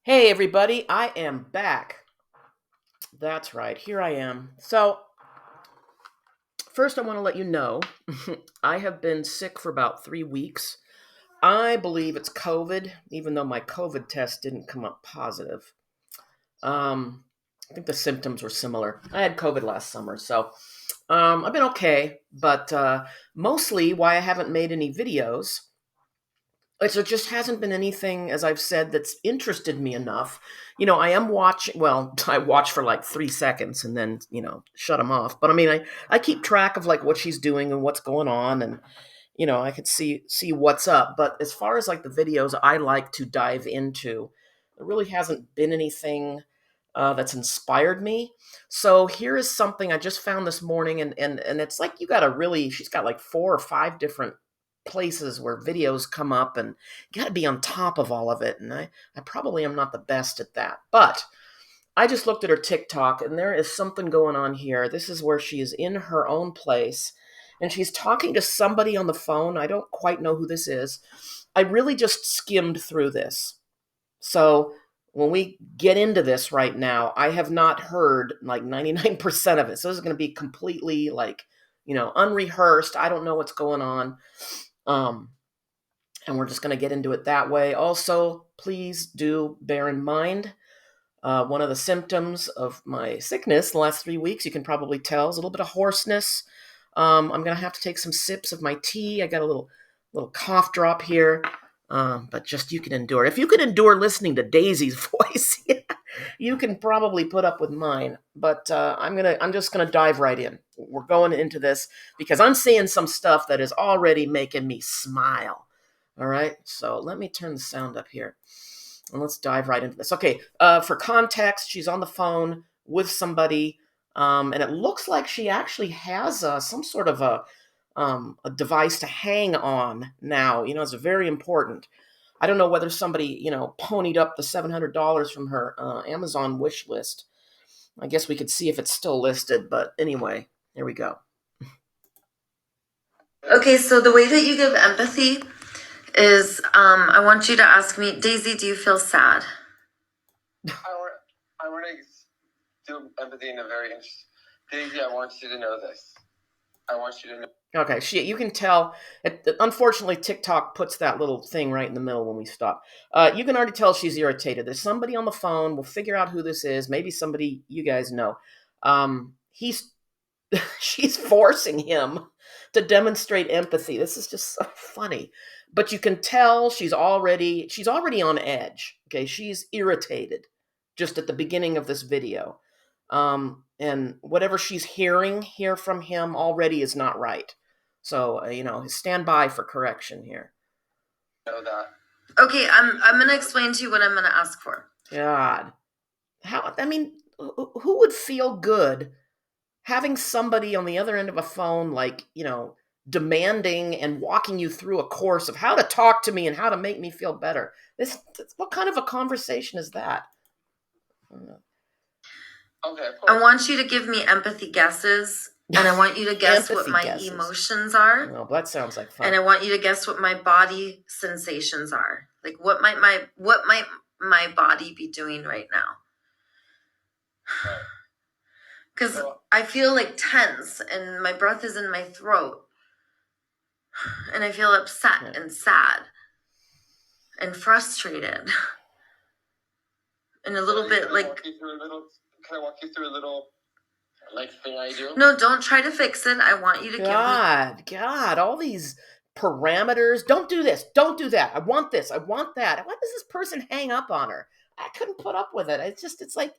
Hey everybody, I am back. That's right, here I am. So, first I want to let you know I have been sick for about 3 weeks. I believe it's COVID, even though my COVID test didn't come up positive. Um, I think the symptoms were similar. I had COVID last summer, so I've been okay, but mostly why I haven't made any videos. There just hasn't been anything, as I've said, that's interested me enough. I am watching, well, I watch for like 3 seconds and then, shut them off. But I mean, I keep track of like what she's doing and what's going on. And, I could see what's up. But as far as like the videos I like to dive into, there really hasn't been anything that's inspired me. So here is something I just found this morning, and it's like she's got like 4 or 5 different places where videos come up, and you got to be on top of all of it. And I probably am not the best at that, but I just looked at her TikTok, and there is something going on here. This is where she is in her own place, and she's talking to somebody on the phone. I don't quite know who this is. I really just skimmed through this. So when we get into this right now, I have not heard like 99% of it. So this is going to be completely like, unrehearsed. I don't know what's going on. Um, and we're just going to get into it that way. Also, please do bear in mind one of the symptoms of my sickness the last 3 weeks, you can probably tell, is a little bit of hoarseness. I'm going to have to take some sips of my tea. I got a little cough drop here, but just you can endure. If you can endure listening to Daisy's voice, you can probably put up with mine. But I'm just gonna dive right in. We're going into this because I'm seeing some stuff that is already making me smile. All right, so let me turn the sound up here. And let's dive right into this. Okay, for context, she's on the phone with somebody, and it looks like she actually has some sort of a device to hang on now. It's very important. I don't know whether somebody, ponied up the $700 from her Amazon wish list. I guess we could see if it's still listed, but anyway, here we go. Okay, so the way that you give empathy is I want you to ask me, Daisy, do you feel sad? I want to do empathy in a very interesting. Daisy, I want you to know this. I want you to know. Okay, you can tell. Unfortunately, TikTok puts that little thing right in the middle when we stop. You can already tell she's irritated. There's somebody on the phone. We'll figure out who this is. Maybe somebody you guys know. He's she's forcing him to demonstrate empathy. This is just so funny. But you can tell she's already on edge. Okay, she's irritated just at the beginning of this video. And whatever she's hearing here from him already is not right. So, stand by for correction here. Know that. Okay, I'm gonna explain to you what I'm gonna ask for. God. I mean, who would feel good having somebody on the other end of a phone, like, demanding and walking you through a course of how to talk to me and how to make me feel better? What kind of a conversation is that? Okay. I want you to give me empathy guesses, and I want you to guess what Empathy my guesses. emotions are. Well, that sounds like fun. And I want you to guess what my body sensations are. Like what might my body be doing right now? Because I feel like tense and my breath is in my throat. And I feel upset and sad and frustrated. And a little bit like. Can I walk you through a little like thing I do? No, don't try to fix it. I want you to God, all these parameters. Don't do this. Don't do that. I want this. I want that. Why does this person hang up on her? I couldn't put up with it. It's like,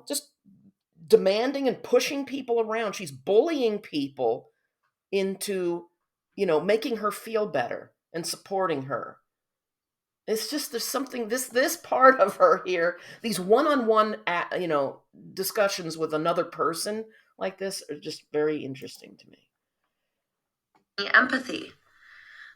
just demanding and pushing people around. She's bullying people into, making her feel better and supporting her. It's just there's something this part of her here. These one-on-one, discussions with another person like this are just very interesting to me. give me empathy.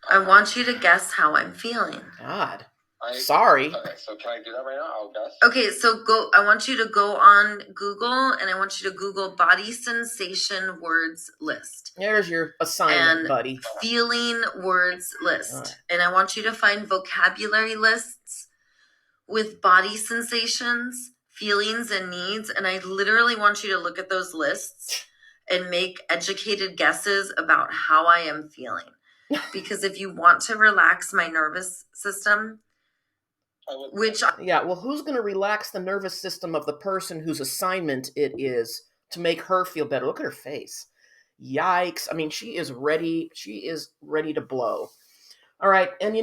I want you to guess how I'm feeling. God. Sorry. Okay, so can I do that right now? I'll guess. Okay, so I want you to go on Google and I want you to Google body sensation words list. There's your assignment, and buddy. Feeling words list. And I want you to find vocabulary lists with body sensations, feelings, and needs. And I literally want you to look at those lists and make educated guesses about how I am feeling. Because if you want to relax my nervous system, which yeah, well, who's going to relax the nervous system of the person whose assignment it is to make her feel better? Look at her face. Yikes. I mean, she is ready. She is ready to blow. All right. And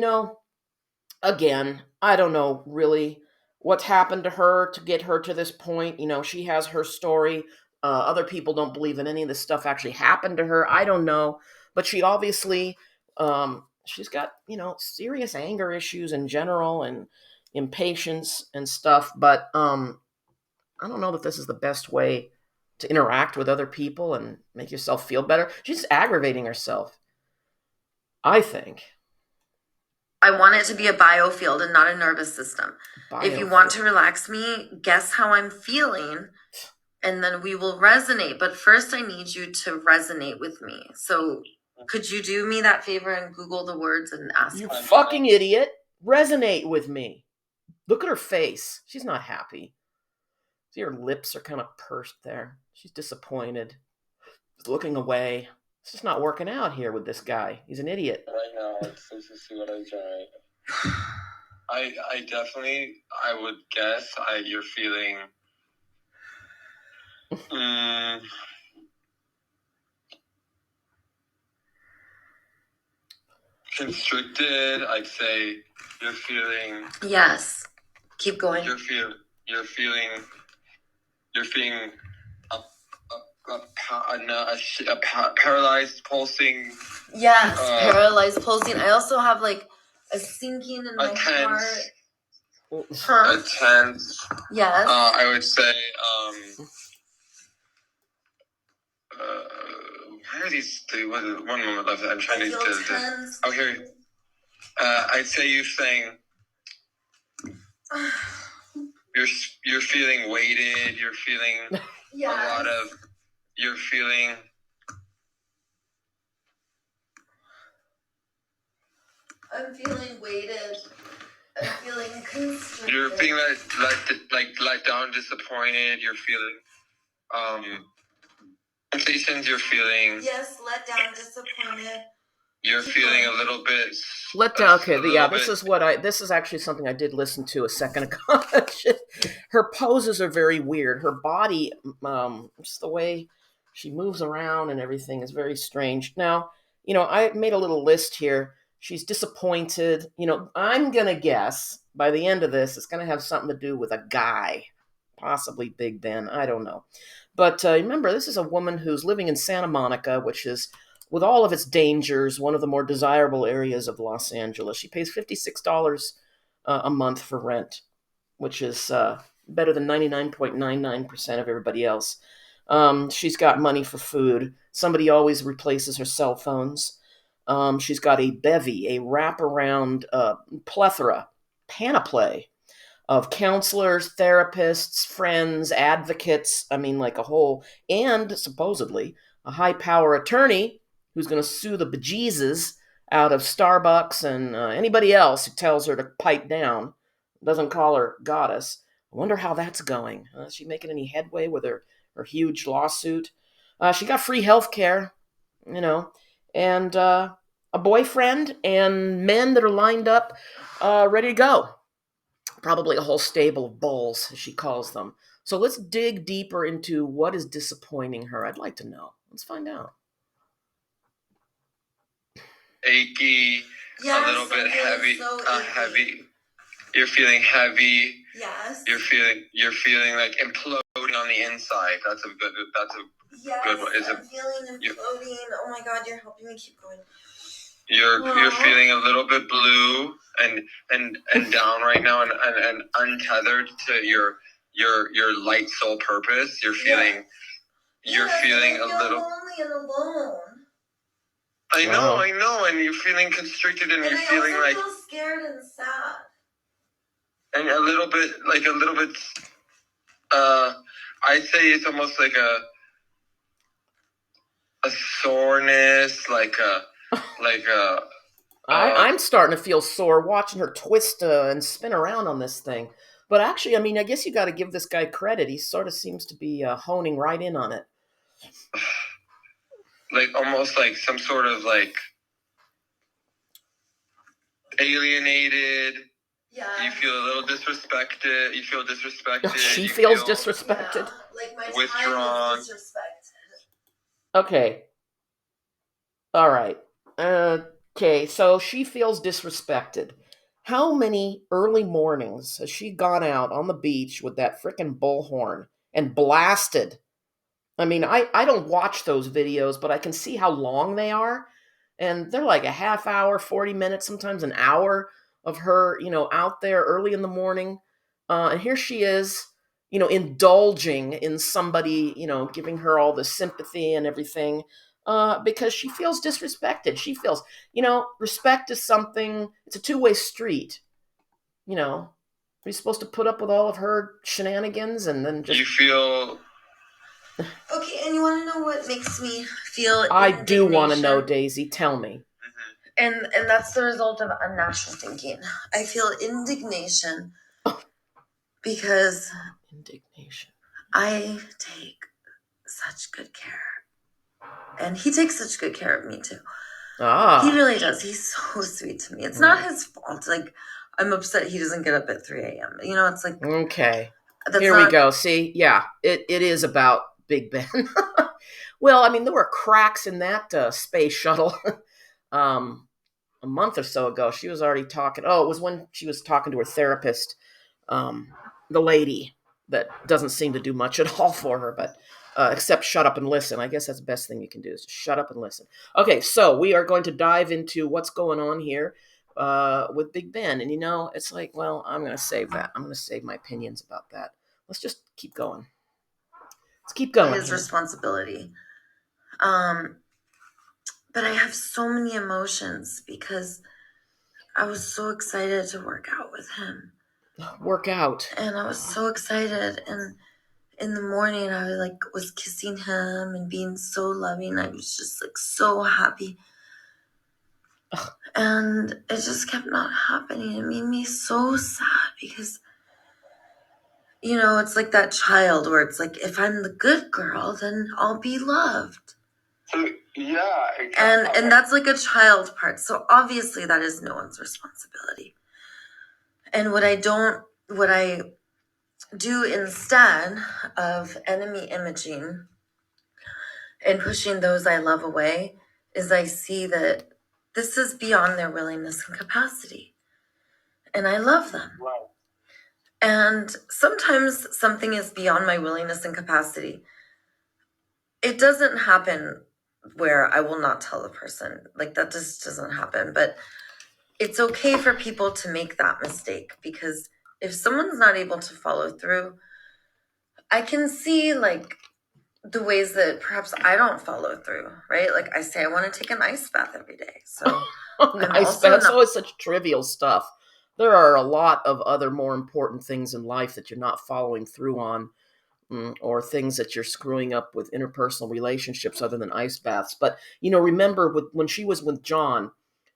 again, I don't know really what's happened to her to get her to this point. She has her story. Other people don't believe that any of this stuff actually happened to her. I don't know. But she obviously, she's got, serious anger issues in general and impatience and stuff. But I don't know that this is the best way to interact with other people and make yourself feel better. She's aggravating herself, I think. I want it to be a biofield and not a nervous system. If you want to relax me, guess how I'm feeling, and then we will resonate. But first, I need you to resonate with me. So could you do me that favor and Google the words and ask? You fucking idiot. Resonate with me. Look at her face. She's not happy. See, her lips are kind of pursed there. She's disappointed. She's looking away. It's just not working out here with this guy. He's an idiot. Right now, let's see what I generate. I definitely, I would guess you're feeling constricted. I'd say you're feeling. Yes. Keep going. You're feeling a paralyzed pulsing. Yes, paralyzed pulsing. I also have like a sinking in my heart. A tense. Yes. I would say. Where are these? One moment left. I'm trying to. Oh, here. I'd say you're saying. You're feeling weighted. You're feeling a lot of. You're feeling. I'm feeling weighted. I'm feeling constricted. You're feeling let down, disappointed. You're feeling sensations. You're feeling. Yes, let down, disappointed. You're feeling a little bit. Let down. Okay, yeah. This is actually something I did listen to a second ago. Her poses are very weird. Her body, just the way she moves around and everything is very strange. Now, I made a little list here. She's disappointed. I'm gonna guess by the end of this, it's gonna have something to do with a guy, possibly Big Ben. I don't know. But remember, this is a woman who's living in Santa Monica, which is, with all of its dangers, one of the more desirable areas of Los Angeles. She pays $56 a month for rent, which is better than 99.99% of everybody else. She's got money for food. Somebody always replaces her cell phones. She's got a bevy, a wraparound panoply of counselors, therapists, friends, advocates. I mean, like a whole, and supposedly a high-power attorney who's going to sue the bejesus out of Starbucks and anybody else who tells her to pipe down, doesn't call her goddess. I wonder how that's going. Is she making any headway with her huge lawsuit? She got free health care, and a boyfriend and men that are lined up, ready to go. Probably a whole stable of bulls, as she calls them. So let's dig deeper into what is disappointing her. I'd like to know. Let's find out. Achy, a little bit heavy, heavy. You're feeling heavy. Yes. You're feeling like imploding on the inside. That's a good one. I'm feeling imploding. Oh my God, you're helping me keep going. You're feeling a little bit blue and down right now and untethered to your light soul purpose. You're feeling a little lonely and alone. I know, and you're feeling constricted and you're feeling I like feel scared and sad. And a little bit I'd say it's almost like a soreness, like a I'm starting to feel sore watching her twist and spin around on this thing. But actually, I mean, I guess you got to give this guy credit. He sort of seems to be honing right in on it. Like almost like some sort of like alienated. Yeah. You feel a little disrespected. You feel disrespected. She feels disrespected. Yeah. Like my Withdrawn. time is disrespected. Okay. All right. Okay, so she feels disrespected. How many early mornings has she gone out on the beach with that frickin' bullhorn and blasted? I mean, I don't watch those videos, but I can see how long they are. And they're like a half hour, 40 minutes, sometimes an hour of her, out there early in the morning. And here she is, indulging in somebody, giving her all the sympathy and everything because she feels disrespected. She feels, respect is something, it's a two-way street. Are you supposed to put up with all of her shenanigans and then just... You feel... Okay, and you want to know what makes me feel I do want to know, Daisy. Tell me. And that's the result of unnatural thinking. I feel indignation because I take such good care. And he takes such good care of me too. He really does. He's so sweet to me. It's not his fault. Like, I'm upset he doesn't get up at 3 a.m. It's like... Okay. Here we go. See? Yeah, it is about Big Ben. Well, I mean, there were cracks in that space shuttle. A month or so ago, she was already talking. Oh, it was when she was talking to her therapist, the lady that doesn't seem to do much at all for her, but except shut up and listen. I guess that's the best thing you can do is just shut up and listen. Okay, so we are going to dive into what's going on here with Big Ben. And, it's like, well, I'm going to save that. I'm going to save my opinions about that. Let's just keep going. Let's keep going. His responsibility. But I have so many emotions because I was so excited to work out with him. Work out. And I was so excited. And in the morning, I was kissing him and being so loving. I was just so happy. Ugh. And it just kept not happening. It made me so sad because, it's like that child where it's like, if I'm the good girl, then I'll be loved. Yeah, exactly. And that's like a child part. So obviously that is no one's responsibility. And what I do instead of enemy imaging and pushing those I love away is I see that this is beyond their willingness and capacity. And I love them. Wow. And sometimes something is beyond my willingness and capacity. It doesn't happen where I will not tell the person. Like, that just doesn't happen. But it's okay for people to make that mistake, because if someone's not able to follow through, I can see the ways that perhaps I don't follow through, right? Like I say, I want to take an ice bath every day. So ice baths, always such trivial stuff. There are a lot of other more important things in life that you're not following through on, or things that you're screwing up with interpersonal relationships other than ice baths. But, remember when she was with John,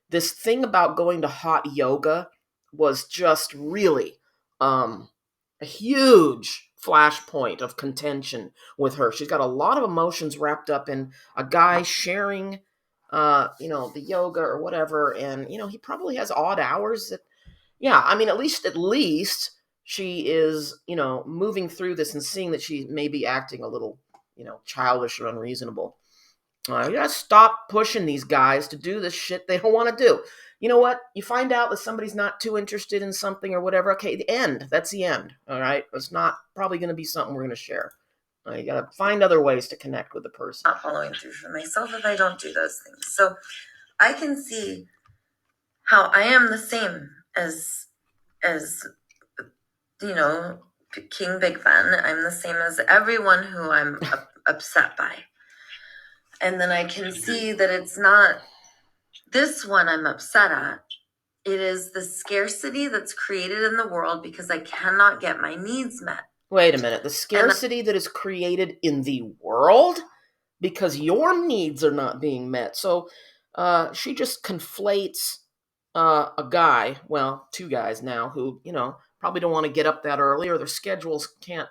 this thing about going to hot yoga was just really a huge flashpoint of contention with her. She's got a lot of emotions wrapped up in a guy sharing, the yoga or whatever. And, he probably has odd hours that, at least she is, moving through this and seeing that she may be acting a little, childish or unreasonable. You gotta stop pushing these guys to do this shit they don't want to do. You know what? You find out that somebody's not too interested in something or whatever. Okay, the end. That's the end. All right? It's not probably going to be something we're going to share. You got to find other ways to connect with the person. Not following through for myself if I don't do those things. So I can see how I am the same as King Big Ben. I'm the same as everyone who I'm upset by. And then I can see that it's not this one I'm upset at. It is the scarcity that's created in the world because I cannot get my needs met. Wait a minute. The scarcity that is created in the world because your needs are not being met. So she just conflates a guy, well, two guys now, who, probably don't want to get up that early or their schedules can't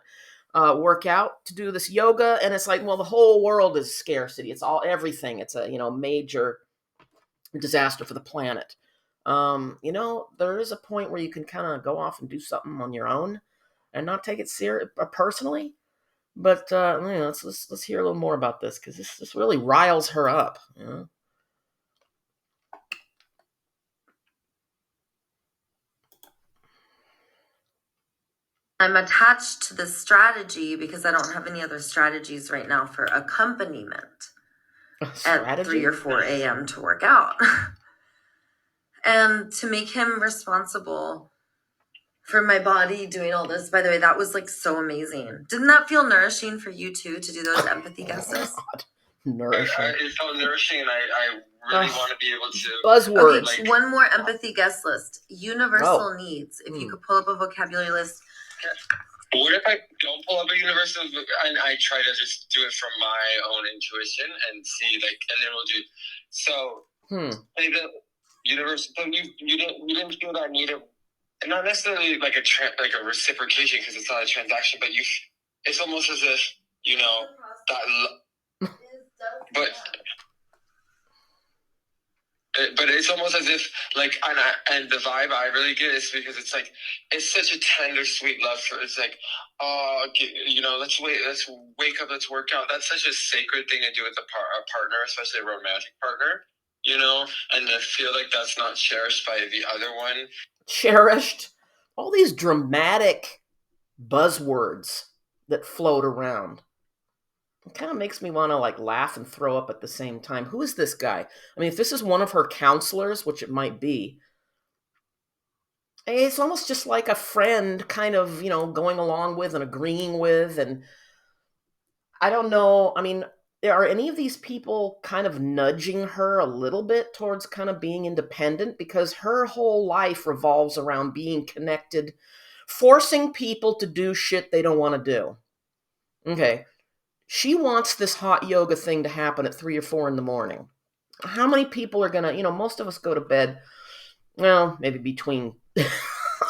work out to do this yoga. And it's like, well, the whole world is scarcity. It's all everything. It's a, major disaster for the planet. There is a point where you can kind of go off and do something on your own and not take it personally. But let's hear a little more about this, because this really riles her up. I'm attached to this strategy because I don't have any other strategies right now for accompaniment at 3 or 4 a.m. to work out. And to make him responsible for my body doing all this. By the way, that was like so amazing. Didn't that feel nourishing for you too, to do those empathy guesses? Nourishing. It felt nourishing, and I really want to be able to. Buzzwords. Okay, one more empathy guest list. Universal needs. If you could pull up a vocabulary list. What if I don't pull up a universal and I try to just do it from my own intuition and see, and then we'll do. So, the universal. So you didn't feel that need of, not necessarily like a reciprocation, because it's not a transaction, but it's almost as if that. But it's almost as if, and the vibe I really get is because it's like, it's such a tender, sweet love for, it's like, let's wake up, let's work out. That's such a sacred thing to do with a partner, especially a romantic partner, and I feel like that's not cherished by the other one. Cherished? All these dramatic buzzwords that float around. It kind of makes me want to laugh and throw up at the same time. Who is this guy? I mean, if this is one of her counselors, which it might be, it's almost just like a friend kind of, going along with and agreeing with. And I don't know. I mean, are any of these people kind of nudging her a little bit towards kind of being independent? Because her whole life revolves around being connected, forcing people to do shit they don't want to do. Okay. She wants this hot yoga thing to happen at 3 or 4 in the morning. How many people are going to, most of us go to bed, well, maybe between,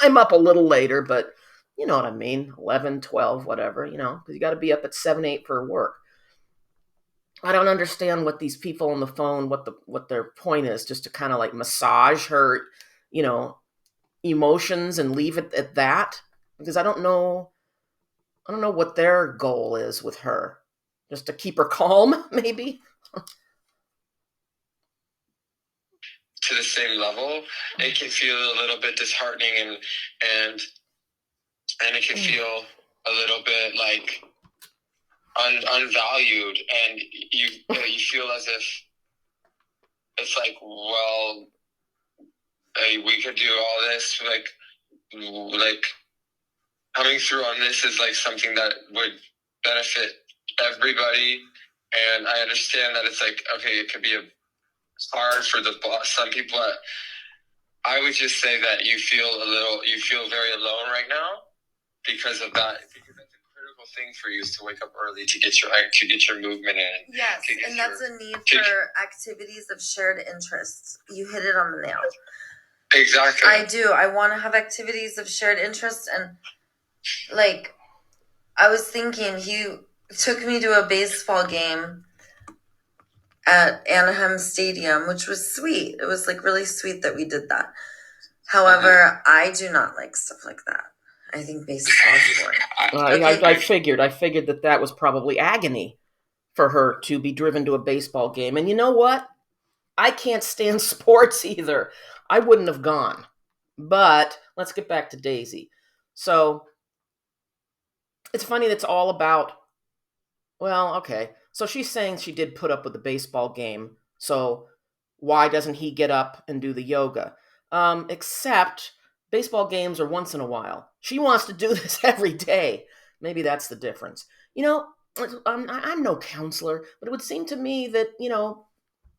I'm up a little later, but you know what I mean, 11, 12, whatever, because you got to be up at 7, 8 for work. I don't understand what these people on the phone, what their point is, just to kind of massage her, emotions and leave it at that, because I don't know what their goal is with her. Just to keep her calm, maybe? To the same level, it can feel a little bit disheartening, and it can feel a little bit like unvalued, and you feel as if it's like, well, we could do all this, like coming through on this is like something that would benefit everybody. And I understand that it's like, okay, it could be hard for some people. I would just say that you feel very alone right now because of that. Because that's a critical thing for you, is to wake up early to get your movement in. Yes, and that's a need for activities of shared interests. You hit it on the nail. Exactly. I do. I want to have activities of shared interest, and I was thinking, he took me to a baseball game at Anaheim Stadium, which was sweet. It was really sweet that we did that. However, I do not like stuff like that. I think baseball is boring. I figured that was probably agony for her to be driven to a baseball game. And you know what? I can't stand sports either. I wouldn't have gone. But let's get back to Daisy. So it's funny that it's all about, well, okay. So she's saying she did put up with the baseball game. So why doesn't he get up and do the yoga? Except baseball games are once in a while. She wants to do this every day. Maybe that's the difference. I'm no counselor, but it would seem to me that,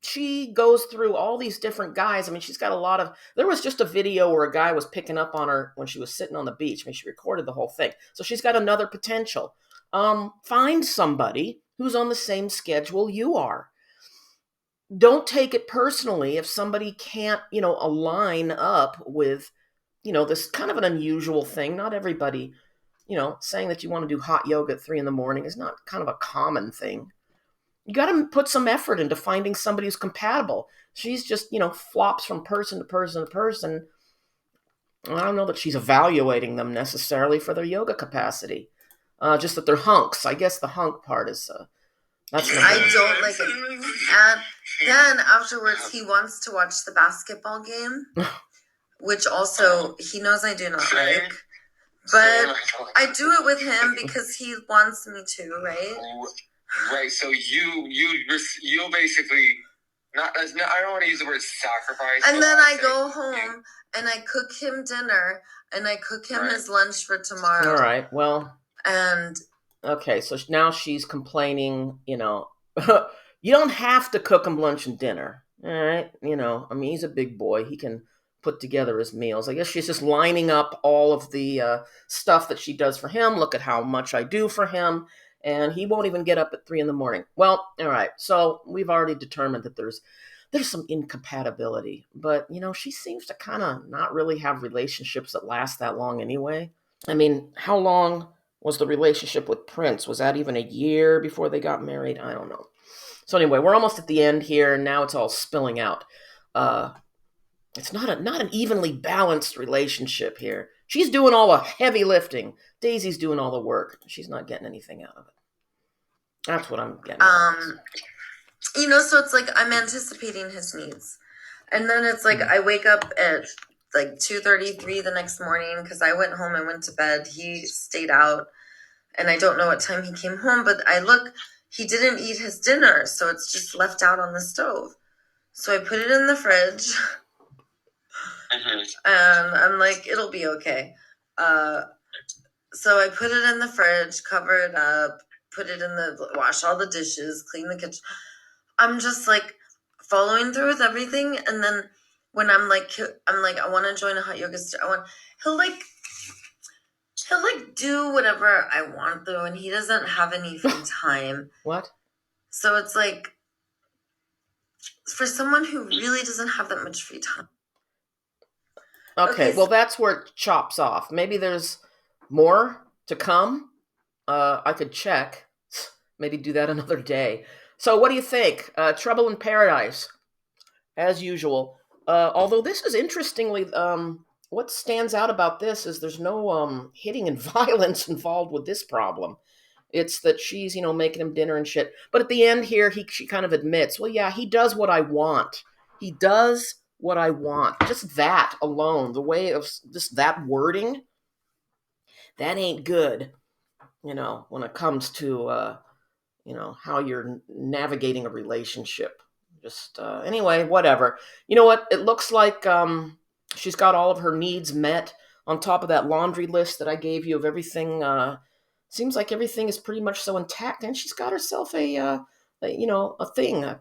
she goes through all these different guys. I mean, she's got there was just a video where a guy was picking up on her when she was sitting on the beach. I mean, she recorded the whole thing. So she's got another potential. Find somebody who's on the same schedule you are. don't take it personally if somebody can't, align up with, this kind of an unusual thing. Not everybody, saying that you want to do hot yoga at 3 a.m. is not kind of a common thing. You got to put some effort into finding somebody who's compatible. She's just, flops from person to person to person. I don't know that she's evaluating them necessarily for their yoga capacity. Just that they're hunks. I guess the hunk part is that's. I don't like it. And then afterwards, he wants to watch the basketball game, which also he knows I do not like. But I do it with him because he wants me to, right? Right. So you basically not. I don't want to use the word sacrifice. And then I go home and I cook him dinner and I cook him his lunch for tomorrow. All right. Well. And okay, so now she's complaining. You don't have to cook him lunch and dinner. All right. He's a big boy. He can put together his meals. I guess she's just lining up all of the stuff that she does for him. Look at how much I do for him. And he won't even get up at 3 a.m. Well, all right. So we've already determined that there's some incompatibility. But, she seems to kind of not really have relationships that last that long anyway. I mean, how long was the relationship with Prince? Was that even a year before they got married? I don't know. So anyway, we're almost at the end here, and now it's all spilling out. It's not an evenly balanced relationship here. She's doing all the heavy lifting. Daisy's doing all the work. She's not getting anything out of it. That's what I'm getting. So it's like I'm anticipating his needs. And then it's like I wake up at like 2:33 the next morning because I went home and went to bed. He stayed out. And I don't know what time he came home, but I look, he didn't eat his dinner, so it's just left out on the stove. So I put it in the fridge. And I'm like, it'll be okay. So I put it in the fridge, cover it up, wash all the dishes, clean the kitchen. I'm just like following through with everything. And then when I'm like, I want to join a hot yoga studio. He'll do whatever I want though, and he doesn't have any free time. What? So it's like, for someone who really doesn't have that much free time. Okay, well, that's where it chops off. Maybe there's more to come. I could check. Maybe do that another day. So what do you think? Trouble in Paradise, as usual. Although this is interestingly, what stands out about this is there's no hitting and violence involved with this problem. It's that she's, making him dinner and shit. But at the end here, she kind of admits, well, yeah, he does what I want. He does what I want. Just that alone, the way of just that wording, that ain't good, when it comes to, how you're navigating a relationship. Just, anyway, whatever. You know what? It looks like she's got all of her needs met on top of that laundry list that I gave you of everything. Seems like everything is pretty much so intact, and she's got herself a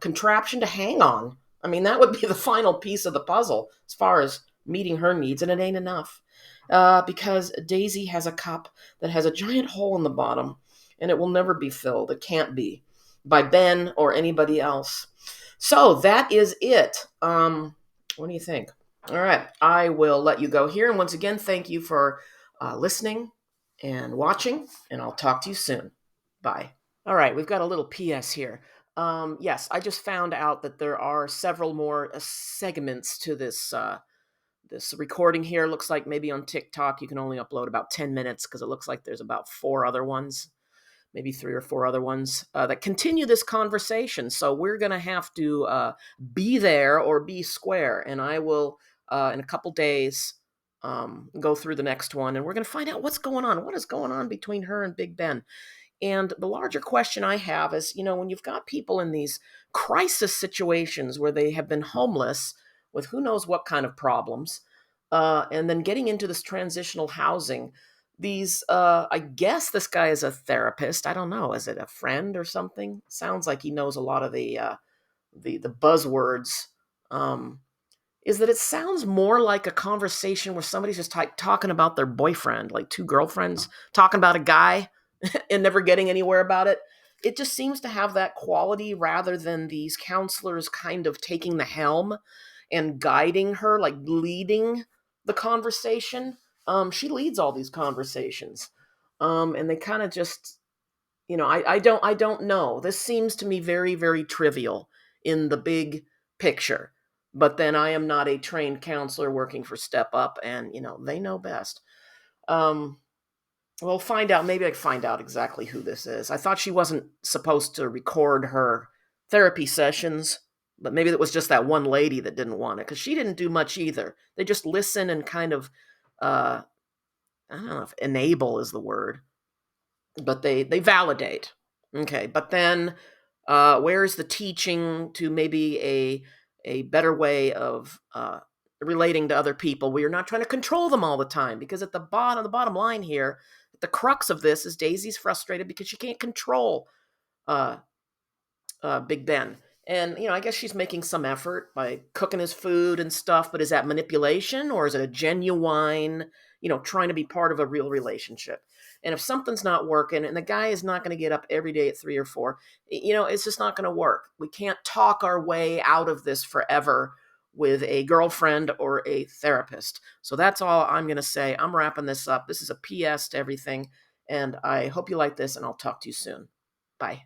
contraption to hang on. I mean, that would be the final piece of the puzzle as far as meeting her needs, and it ain't enough. Because Daisy has a cup that has a giant hole in the bottom, and it will never be filled. It can't be by Ben or anybody else. So that is it. What do you think? All right, I will let you go here. And once again, thank you for listening and watching, and I'll talk to you soon. Bye. All right, we've got a little PS here. Yes, I just found out that there are several more segments to this this recording here. Looks like maybe on TikTok you can only upload about 10 minutes because it looks like there's about 4 other ones, maybe 3 or 4 other ones that continue this conversation. So we're going to have to be there or be square, and I will, in a couple days, go through the next one, and we're going to find out what's going on. What is going on between her and Big Ben? And the larger question I have is, when you've got people in these crisis situations where they have been homeless with who knows what kind of problems, and then getting into this transitional housing, these, I guess this guy is a therapist. I don't know. Is it a friend or something? Sounds like he knows a lot of the buzzwords. Is that it sounds more like a conversation where somebody's just talking about their boyfriend, like 2 girlfriends talking about a guy and never getting anywhere about it. it just seems to have that quality rather than these counselors kind of taking the helm and guiding her, like leading the conversation. She leads all these conversations. And they kind of just, I don't know. This seems to me very, very trivial in the big picture. But then I am not a trained counselor working for Step Up, and they know best. We'll find out. Maybe I can find out exactly who this is. I thought she wasn't supposed to record her therapy sessions, but maybe it was just that one lady that didn't want it, because she didn't do much either. They just listen and kind of, I don't know if enable is the word, but they validate. Okay, but then where's the teaching to maybe a better way of relating to other people where you're not trying to control them all the time? Because at the bottom line here, the crux of this is Daisy's frustrated because she can't control Big Ben. And, I guess she's making some effort by cooking his food and stuff, but is that manipulation, or is it a genuine, trying to be part of a real relationship? And if something's not working and the guy is not going to get up every day at 3 or 4, it's just not going to work. We can't talk our way out of this forever with a girlfriend or a therapist. So that's all I'm going to say. I'm wrapping this up. This is a PS to everything. And I hope you like this, and I'll talk to you soon. Bye.